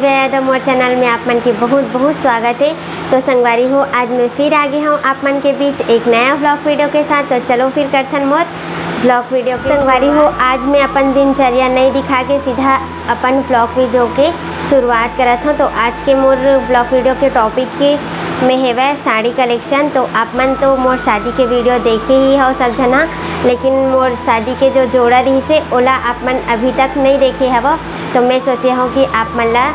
यादव मोर channel में आप मन के बहुत बहुत स्वागत है। तो संगवारी हो, आज मैं फिर आ गई हूँ आप मन के बीच एक नया व्लॉग वीडियो के साथ। तो चलो फिर करथन मोर व्लॉग वीडियो के संगवारी हो। आज मैं अपन दिनचर्या नहीं दिखा के सीधा अपन व्लॉग वीडियो के शुरुआत करत हूँ। तो आज के मोर व्लॉग वीडियो के टॉपिक के में है साड़ी कलेक्शन। तो आप मन तो मोर शादी के वीडियो देखे ही हो सब जना, लेकिन मोर शादी के जो जोड़ा रही से ओला आप मन अभी तक नहीं देखे हव। तो मैं सोचे हूँ कि आप मन ला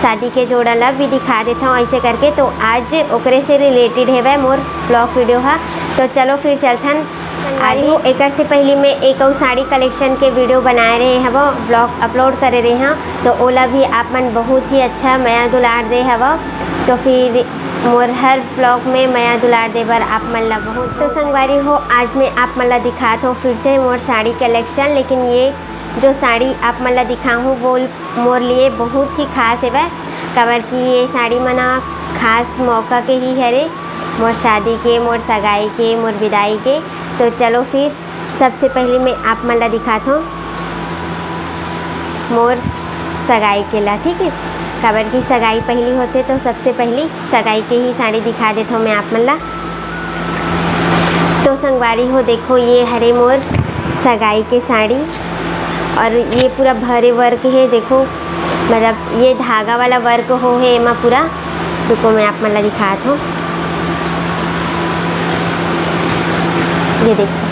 शादी के जोड़ा ला भी दिखा देता हूँ ऐसे करके। तो आज ओकरे से रिलेटेड है मोर ब्लॉग वीडियो है। तो चलो फिर चलथन संगवारी हो। एक से पहले मैं एक और साड़ी कलेक्शन के वीडियो बनाए रहे हव, ब्लॉग अपलोड करे रहे हैं। तो ओला भी आप मन बहुत ही अच्छा माया दुलार दे हव। तो फिर मोर हर ब्लॉग में माया दुलार दे बर आप मन ला बहुत। तो संगवारी हो, आज मैं आप मन ला दिखात हूँ फिर से मोर साड़ी कलेक्शन। लेकिन ये जो साड़ी आप मन ला दिखाऊँ वो मोर लिए बहुत ही खास है, कबर की ये साड़ी मना खास मौका के ही हरे, मोर शादी के, मोर सगाई के, मोर विदाई के। तो चलो फिर सबसे पहले मैं आप मन ला दिखात हूँ मोर सगाई के ला, ठीक है। कबर की सगाई पहली होते तो सबसे पहली सगाई के ही साड़ी दिखा देता हूँ मैं आप मन ला। तो संगवारी हो देखो, ये हरे मोर सगाई के साड़ी और ये पूरा भरे वर्क है। देखो मतलब ये धागा वाला वर्क हो है एमा पूरा। रुको मैं आप मन ला दिखात हूँ, ये देखो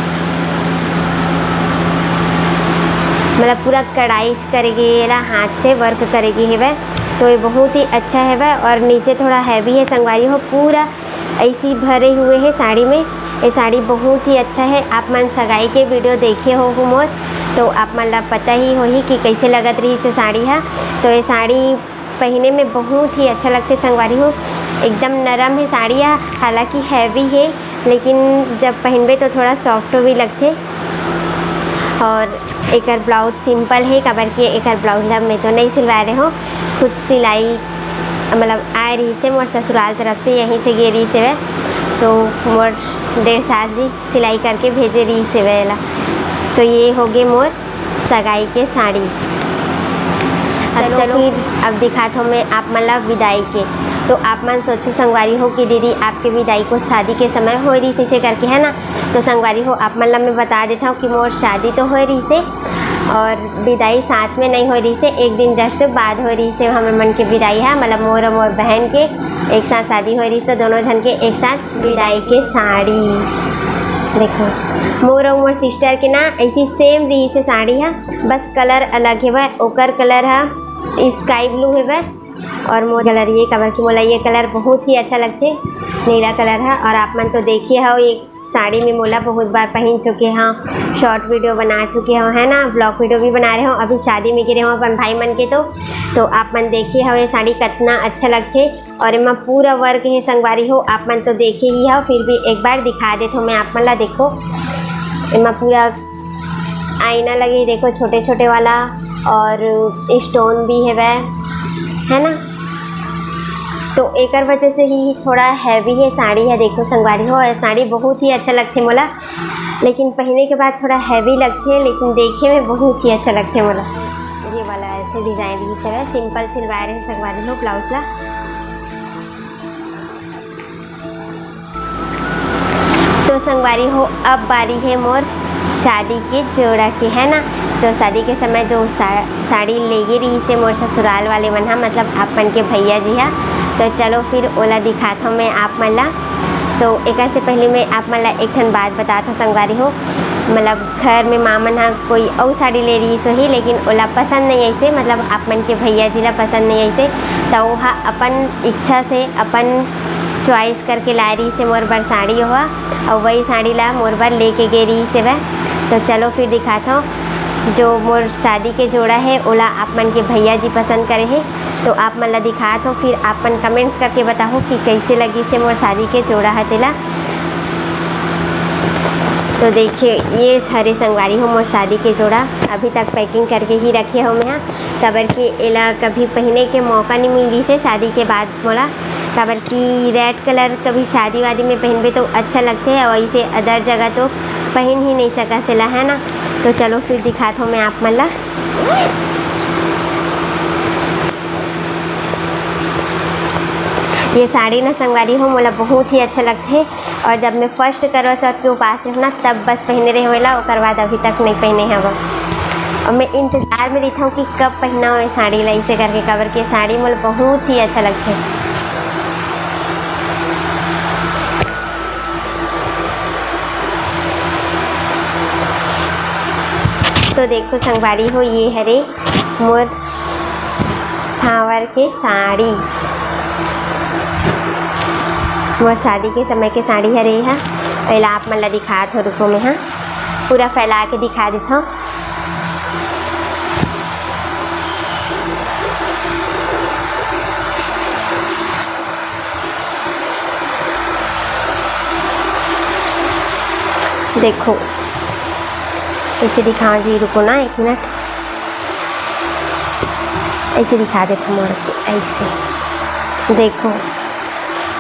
मतलब पूरा कढ़ाई करेगी, ये हाथ से वर्क करेगी है वह। तो ये बहुत ही अच्छा है वह, और नीचे थोड़ा हैवी है संगवारी हो, पूरा ऐसी भरे हुए है साड़ी में। ये साड़ी बहुत ही अच्छा है। आप मन सगाई के वीडियो देखे हो मोर, तो आप मन ला पता ही हो ही कि कैसे लगत रही से साड़ी है। तो ये साड़ी पहने में बहुत ही अच्छा लगते संगवारी हो, एकदम नरम है साड़ी है, हालांकि हैवी है लेकिन जब पहनबे तो थोड़ा सॉफ्ट भी लगते। और एक ब्लाउज सिंपल है, कबर की एक ब्लाउज ला मैं तो नहीं सिलवा रहे हो, खुद सिलाई मतलब आए रही से मोर ससुराल तरफ से, यहीं से गे रही से वह। तो मोर डेढ़ सास जी सिलाई करके भेजे रही से वेला। तो ये हो गए मोर सगाई के साड़ी। अब चलो अब दिखाता हूँ मैं आप मन ला विदाई के। तो आप मन सोचो संगवारी हो कि दीदी आपके विदाई को शादी के समय हो रही से करके, है ना। तो संगवारी हो आप मन ला मैं बता देता हूँ कि मोर शादी तो हो रही से और विदाई साथ में नहीं हो रही से, एक दिन जस्ट बाद हो रही से हमारे मन की विदाई है। मतलब मोर और मोर बहन के एक साथ शादी हो रही, तो दोनों जन के एक साथ विदाई के साड़ी। देखो मोर और मोर सिस्टर के ना ऐसी सेम रही से साड़ी है, बस कलर अलग है वह। ओकर कलर है स्काई ब्लू है वह, और मोर कलर ये कबर की मोला ये कलर बहुत ही अच्छा लगते, नीला कलर है। और आप मन तो देखिए हो ये साड़ी में मोला बहुत बार पहन चुके हैं, शॉर्ट वीडियो बना चुके हो, है ना, ब्लॉग वीडियो भी बना रहे हो, अभी शादी में गिरे हो अपन भाई मन के। तो आप मन देखिए हो ये साड़ी कितना अच्छा लगते। और इमा पूरा वर्क है संगवारी हो, आप मन तो देखे ही हो, फिर भी एक बार दिखा देता हूँ मैं आप मन ला। देखो इमा पूरा आईना लगी, देखो छोटे छोटे वाला, और स्टोन भी है वह, है ना। तो एक वजह से ही थोड़ा हैवी है साड़ी है। देखो संगवारी हो, साड़ी बहुत ही अच्छा लगते मोला, लेकिन पहनने के बाद थोड़ा हैवी लगते हैं, लेकिन देखे में बहुत ही अच्छा लगते मोला। ये वाला ऐसे डिज़ाइन भी सब है, सिंपल सिलवा रहे हैं संगवारी हो ब्लाउज ला। तो संगवारी हो अब बारी है मोर शादी के जोड़ा की, है ना। तो शादी के समय जो साड़ी लेगी रही से मोर ससुराल वाले मन, मतलब आपन के भैया जी है। तो चलो फिर ओला दिखाता हूँ मैं आप मन ला। तो एक से पहले मैं आप मन ला एक ठन बात बताता संगवारी हो, मतलब घर में मामन है कोई और साड़ी ले रही सो ही, लेकिन ओला पसंद नहीं ऐसे, मतलब आप मन के भैया जी ला पसंद नहीं ऐसे। तो वह अपन इच्छा से अपन चॉइस करके ला रही से मोर बर साड़ी हुआ, और वही साड़ी ला मोर बर लेके गे रही से वह। तो चलो फिर दिखाता हूँ जो मोर शादी के जोड़ा है ओला आप मन के भैया जी पसंद करे हैं। तो आप मन ला दिखात हो, फिर आप मन कमेंट्स करके बताओ कि कैसे लगी से मोर शादी के जोड़ा है तेला। तो देखिए ये हरे संगवारी हो मोर शादी के जोड़ा, अभी तक पैकिंग करके ही रखे हो मैं, कबर की एला कभी पहने के मौका नहीं मिली से शादी के बाद मोला। कबर की रेड कलर कभी शादी वादी में पहनबे तो अच्छा लगते हैं, और इसे अदर जगह तो पहन ही नहीं सका सिला, है ना। तो चलो फिर दिखाता हूँ मैं आप मन ला। ये साड़ी ना संगवारी हो मोला बहुत ही अच्छा लगथे और जब मैं फर्स्ट करवा चौथ के उपास रहे ना तब बस पहने रहे होला, ओकर बाद अभी तक नहीं पहने हव। और मैं इंतज़ार में रहता हूँ कि कब पहना हो साड़ी ला, ऐसे करके काबर के साड़ी मोला बहुत ही अच्छा लगथे। तो देखो संगवारी हो ये हरे मोर फावर के साड़ी, मोर शादी के समय के साड़ी हरे है। पहले आप मन ला दिखात हो, रुको में हाँ पूरा फैला के दिखा देता हूँ। देखो ऐसे दिखाओ जी, रुको ना 1 मिनट, ऐसे दिखा देता मोड़ के, ऐसे देखो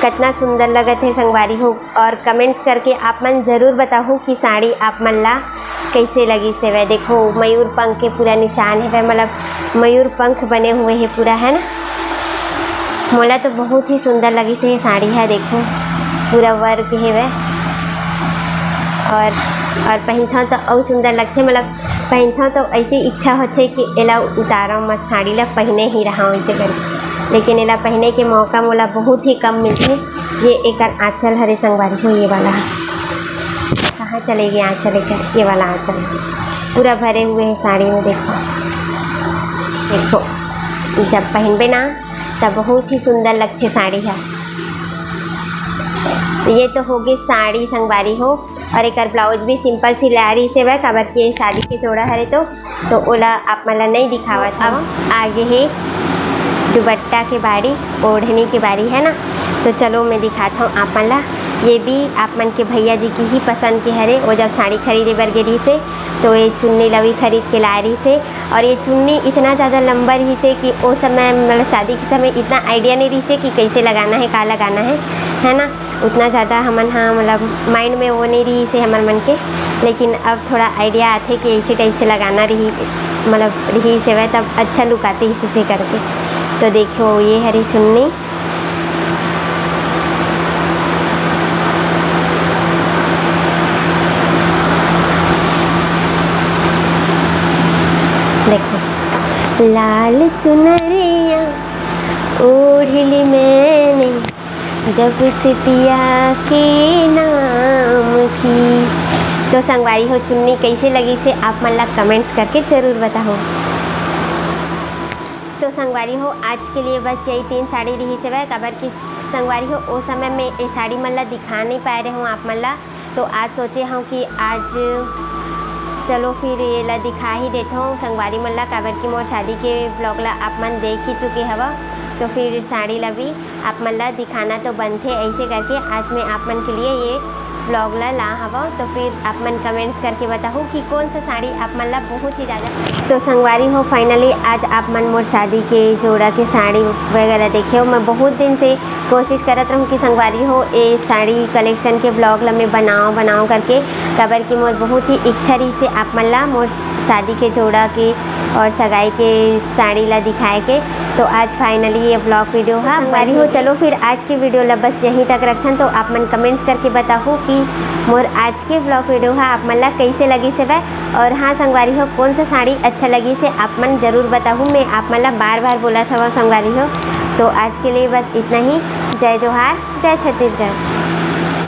कितना सुंदर लगत है संगवारी हो। और कमेंट्स करके आप मन ज़रूर बताओ कि साड़ी आप मन ला कैसे लगी से। वह देखो मयूर पंख के पूरा निशान है, वह मतलब मयूर पंख बने हुए हैं पूरा, है ना। मोला तो बहुत ही सुंदर लगी से ये साड़ी है, देखो पूरा वर्क है वह। और पहनता तो और सुंदर लगते, मतलब पहनता तो ऐसी इच्छा होते कि एला उतारा मत साड़ी ला, पहने ही रहा ऐसे करके, लेकिन एला पहने के मौका मोला बहुत ही कम मिलते। ये एक आँचल हरे संगवारी हो, ये वाला कहाँ चलेगी आँचल लेकर, ये वाला आँचल पूरा भरे हुए हैं साड़ी में। देखो जब पहनबे ना तब बहुत ही सुंदर लगते साड़ी है। ये तो होगी साड़ी संगवारी हो। और एक ब्लाउज भी सिंपल सी लारी से वह काबर के शादी के जोड़ा हरे तो ओला आप मला नहीं दिखावत। अब आगे है दुपट्टा के बारी, ओढ़नी की बारी, है ना। तो चलो मैं दिखाता हूँ आप मन ला। ये भी आप मन के भैया जी की ही पसंद के हरे, वो जब साड़ी खरीदे बर गेरी से तो ये चुन्नी लवी खरीद के ला रही से। और ये चुन्नी इतना ज़्यादा लंबा रही से कि वो समय मतलब शादी के समय इतना आइडिया नहीं रही से कि कैसे लगाना है, का लगाना है ना। उतना ज़्यादा हमन हाँ मतलब माइंड में वो नहीं रही से हमर मन के, लेकिन अब थोड़ा आइडिया आते कि ऐसे टाइप से लगाना रही, मतलब रही से वह तब अच्छा लुक आते इसी से करके। तो देखो ये हरी चुन्नी, देखो लाल चुनरिया ओढ़ ली मैंने जब सितिया के नाम की। तो संगवारी हो चुन्नी कैसे लगी से आप मन ला कमेंट्स करके ज़रूर बताओ। तो संगवारी हो आज के लिए बस यही 3 साड़ी रही से वह काबर की संगवारी हो उस समय में ये साड़ी मन ला दिखा नहीं पाए रहे हूँ आप मन ला। तो आज सोचे हूँ कि आज चलो फिर ये ला दिखा ही देता हूँ संगवारी मन ला, काबर की मोर शादी के ब्लॉग ला आप मन देख ही चुके हवा। तो फिर साड़ी ला भी आप मन ला दिखाना तो बनते ऐसे करके आज मैं आप मन के लिए ये ब्लॉग ला हवा। तो फिर आप मन कमेंट्स करके बताओ कि कौन सा साड़ी आप मन ला बहुत ही ज़्यादा। तो संगवारी हो फाइनली आज आप मन मोर शादी के जोड़ा के साड़ी वगैरह देखे हो। मैं बहुत दिन से कोशिश करत रहूँ कि संगवारी हो ये साड़ी कलेक्शन के ब्लॉग ला मैं बनाओ करके, काबर की मोर बहुत ही इच्छा रही से आप मन ला मोर शादी के जोड़ा के और सगाई के साड़ी ला दिखाए के। तो आज फाइनली ये ब्लॉग वीडियो है संगवारी हो। चलो फिर आज की वीडियो ला बस यहीं तक रखन। तो आप मन कमेंट्स करके बताओ कि मोर आज के ब्लॉग वीडियो है आप मन ला कैसे लगी से वह। और हाँ संगवारी हो कौन सा साड़ी अच्छा लगी से आप मन ज़रूर बताऊँ। मैं आप मन ला बार बोला था वह संगवारी हो। तो आज के लिए बस इतना ही। जय जोहार, जय छत्तीसगढ़।